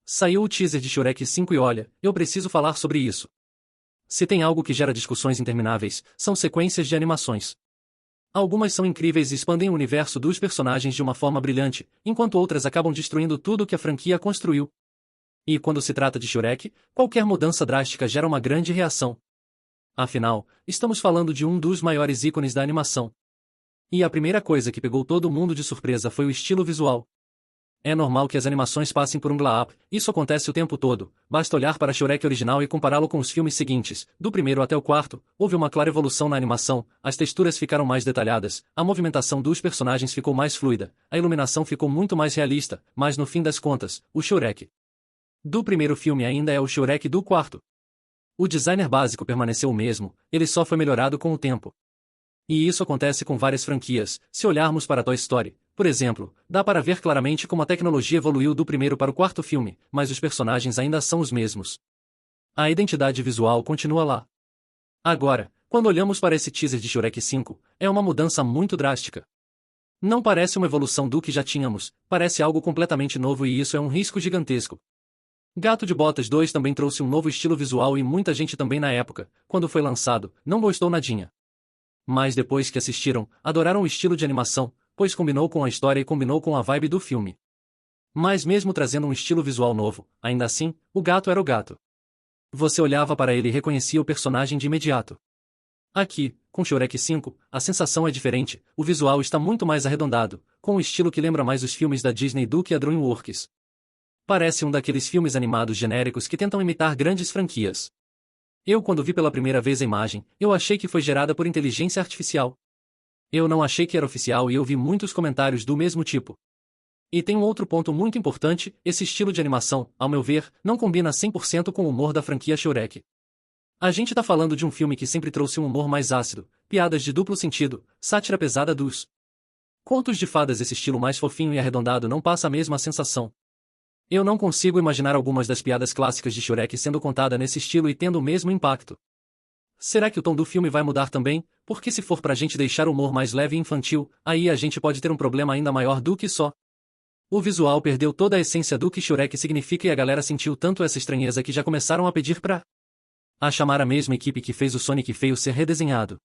Saiu o teaser de Shrek 5 e olha, eu preciso falar sobre isso. Se tem algo que gera discussões intermináveis, são sequências de animações. Algumas são incríveis e expandem o universo dos personagens de uma forma brilhante, enquanto outras acabam destruindo tudo que a franquia construiu. E quando se trata de Shrek, qualquer mudança drástica gera uma grande reação. Afinal, estamos falando de um dos maiores ícones da animação. E a primeira coisa que pegou todo mundo de surpresa foi o estilo visual. É normal que as animações passem por um glow-up, isso acontece o tempo todo, basta olhar para Shrek original e compará-lo com os filmes seguintes, do primeiro até o quarto, houve uma clara evolução na animação, as texturas ficaram mais detalhadas, a movimentação dos personagens ficou mais fluida, a iluminação ficou muito mais realista, mas no fim das contas, o Shrek do primeiro filme ainda é o Shrek do quarto. O designer básico permaneceu o mesmo, ele só foi melhorado com o tempo. E isso acontece com várias franquias, se olharmos para Toy Story, por exemplo, dá para ver claramente como a tecnologia evoluiu do primeiro para o quarto filme, mas os personagens ainda são os mesmos. A identidade visual continua lá. Agora, quando olhamos para esse teaser de Shrek 5, é uma mudança muito drástica. Não parece uma evolução do que já tínhamos, parece algo completamente novo e isso é um risco gigantesco. Gato de Botas 2 também trouxe um novo estilo visual e muita gente também na época, quando foi lançado, não gostou nadinha. Mas depois que assistiram, adoraram o estilo de animação, pois combinou com a história e combinou com a vibe do filme. Mas mesmo trazendo um estilo visual novo, ainda assim, o gato era o gato. Você olhava para ele e reconhecia o personagem de imediato. Aqui, com Shrek 5, a sensação é diferente, o visual está muito mais arredondado, com um estilo que lembra mais os filmes da Disney do que a DreamWorks. Parece um daqueles filmes animados genéricos que tentam imitar grandes franquias. Eu quando vi pela primeira vez a imagem, eu achei que foi gerada por inteligência artificial. Eu não achei que era oficial e eu vi muitos comentários do mesmo tipo. E tem um outro ponto muito importante, esse estilo de animação, ao meu ver, não combina 100% com o humor da franquia Shrek. A gente tá falando de um filme que sempre trouxe um humor mais ácido, piadas de duplo sentido, sátira pesada dos contos de fadas. Esse estilo mais fofinho e arredondado não passa a mesma sensação. Eu não consigo imaginar algumas das piadas clássicas de Shrek sendo contada nesse estilo e tendo o mesmo impacto. Será que o tom do filme vai mudar também? Porque se for pra gente deixar o humor mais leve e infantil, aí a gente pode ter um problema ainda maior do que só. O visual perdeu toda a essência do que Shrek significa e a galera sentiu tanto essa estranheza que já começaram a pedir pra chamar a mesma equipe que fez o Sonic feio ser redesenhado.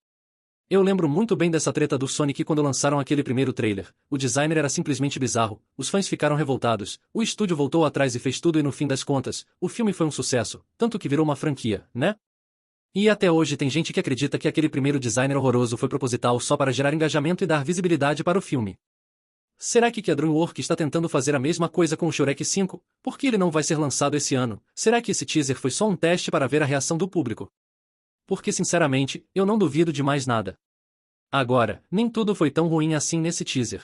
Eu lembro muito bem dessa treta do Sonic quando lançaram aquele primeiro trailer. O designer era simplesmente bizarro, os fãs ficaram revoltados, o estúdio voltou atrás e fez tudo e no fim das contas, o filme foi um sucesso, tanto que virou uma franquia, né? E até hoje tem gente que acredita que aquele primeiro designer horroroso foi proposital só para gerar engajamento e dar visibilidade para o filme. Será que a DreamWorks está tentando fazer a mesma coisa com o Shrek 5? Por que ele não vai ser lançado esse ano? Será que esse teaser foi só um teste para ver a reação do público? Porque sinceramente, eu não duvido de mais nada. Agora, nem tudo foi tão ruim assim nesse teaser.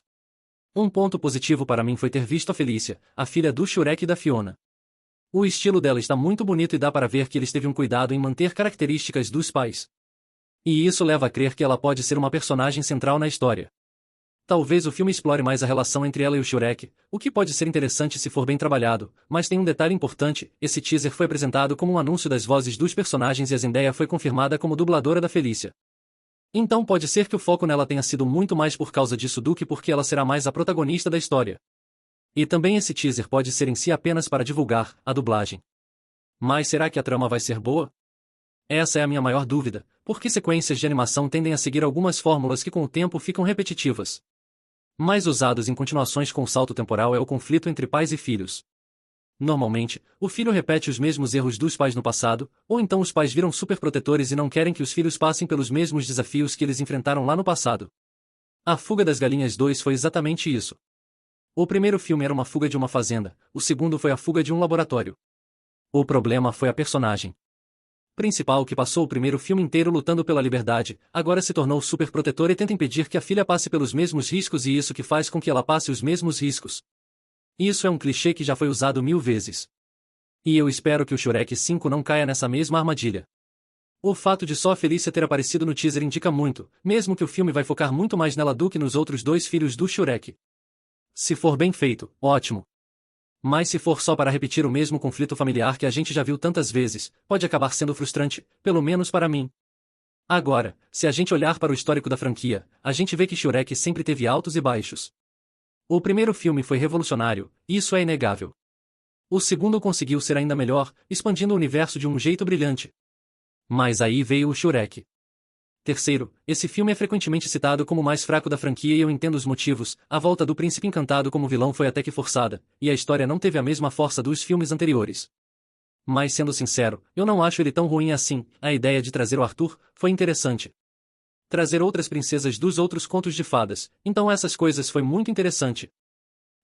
Um ponto positivo para mim foi ter visto a Felícia, a filha do Shrek e da Fiona. O estilo dela está muito bonito e dá para ver que eles teve um cuidado em manter características dos pais. E isso leva a crer que ela pode ser uma personagem central na história. Talvez o filme explore mais a relação entre ela e o Shrek, o que pode ser interessante se for bem trabalhado, mas tem um detalhe importante, esse teaser foi apresentado como um anúncio das vozes dos personagens e a Zendaya foi confirmada como dubladora da Felícia. Então pode ser que o foco nela tenha sido muito mais por causa disso do que porque ela será mais a protagonista da história. E também esse teaser pode ser em si apenas para divulgar a dublagem. Mas será que a trama vai ser boa? Essa é a minha maior dúvida, porque sequências de animação tendem a seguir algumas fórmulas que com o tempo ficam repetitivas. Mais usados em continuações com salto temporal é o conflito entre pais e filhos. Normalmente, o filho repete os mesmos erros dos pais no passado, ou então os pais viram superprotetores e não querem que os filhos passem pelos mesmos desafios que eles enfrentaram lá no passado. A Fuga das Galinhas 2 foi exatamente isso. O primeiro filme era uma fuga de uma fazenda, o segundo foi a fuga de um laboratório. O problema foi a personagem principal que passou o primeiro filme inteiro lutando pela liberdade, agora se tornou superprotetor e tenta impedir que a filha passe pelos mesmos riscos e isso que faz com que ela passe os mesmos riscos. Isso é um clichê que já foi usado 1000 vezes. E eu espero que o Shrek 5 não caia nessa mesma armadilha. O fato de só a Felícia ter aparecido no teaser indica muito, mesmo que o filme vai focar muito mais nela do que nos outros dois filhos do Shrek. Se for bem feito, ótimo. Mas se for só para repetir o mesmo conflito familiar que a gente já viu tantas vezes, pode acabar sendo frustrante, pelo menos para mim. Agora, se a gente olhar para o histórico da franquia, a gente vê que Shrek sempre teve altos e baixos. O primeiro filme foi revolucionário, isso é inegável. O segundo conseguiu ser ainda melhor, expandindo o universo de um jeito brilhante. Mas aí veio o Shrek. Terceiro, esse filme é frequentemente citado como o mais fraco da franquia e eu entendo os motivos. A volta do Príncipe Encantado como vilão foi até que forçada, e a história não teve a mesma força dos filmes anteriores. Mas sendo sincero, eu não acho ele tão ruim assim. A ideia de trazer o Arthur foi interessante. Trazer outras princesas dos outros contos de fadas, então essas coisas foi muito interessante.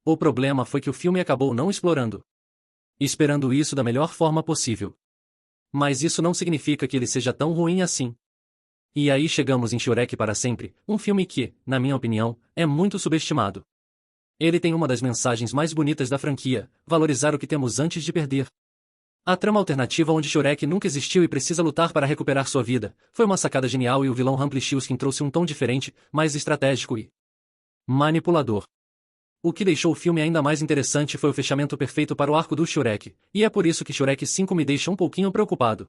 O problema foi que o filme acabou não explorando. Esperando isso da melhor forma possível. Mas isso não significa que ele seja tão ruim assim. E aí chegamos em Shrek para sempre, um filme que, na minha opinião, é muito subestimado. Ele tem uma das mensagens mais bonitas da franquia, valorizar o que temos antes de perder. A trama alternativa onde Shrek nunca existiu e precisa lutar para recuperar sua vida, foi uma sacada genial e o vilão Rumpelstiltskin trouxe um tom diferente, mais estratégico e manipulador. O que deixou o filme ainda mais interessante foi o fechamento perfeito para o arco do Shrek, e é por isso que Shrek 5 me deixa um pouquinho preocupado.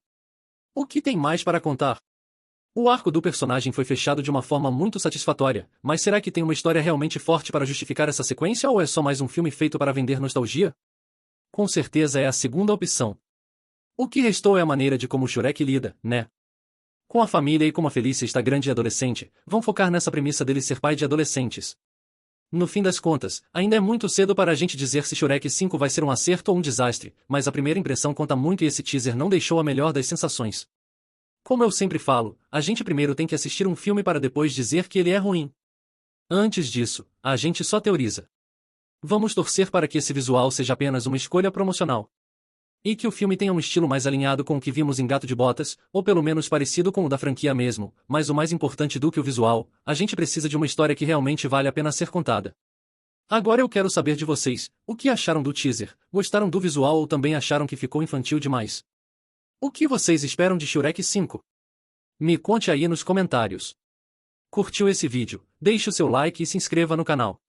O que tem mais para contar? O arco do personagem foi fechado de uma forma muito satisfatória, mas será que tem uma história realmente forte para justificar essa sequência ou é só mais um filme feito para vender nostalgia? Com certeza é a segunda opção. O que restou é a maneira de como o Shrek lida, né? Com a família e como a Felícia está grande e adolescente, vão focar nessa premissa dele ser pai de adolescentes. No fim das contas, ainda é muito cedo para a gente dizer se Shrek 5 vai ser um acerto ou um desastre, mas a primeira impressão conta muito e esse teaser não deixou a melhor das sensações. Como eu sempre falo, a gente primeiro tem que assistir um filme para depois dizer que ele é ruim. Antes disso, a gente só teoriza. Vamos torcer para que esse visual seja apenas uma escolha promocional. E que o filme tenha um estilo mais alinhado com o que vimos em Gato de Botas, ou pelo menos parecido com o da franquia mesmo, mas o mais importante do que o visual, a gente precisa de uma história que realmente vale a pena ser contada. Agora eu quero saber de vocês, o que acharam do teaser? Gostaram do visual ou também acharam que ficou infantil demais? O que vocês esperam de Shrek 5? Me conte aí nos comentários. Curtiu esse vídeo? Deixe o seu like e se inscreva no canal.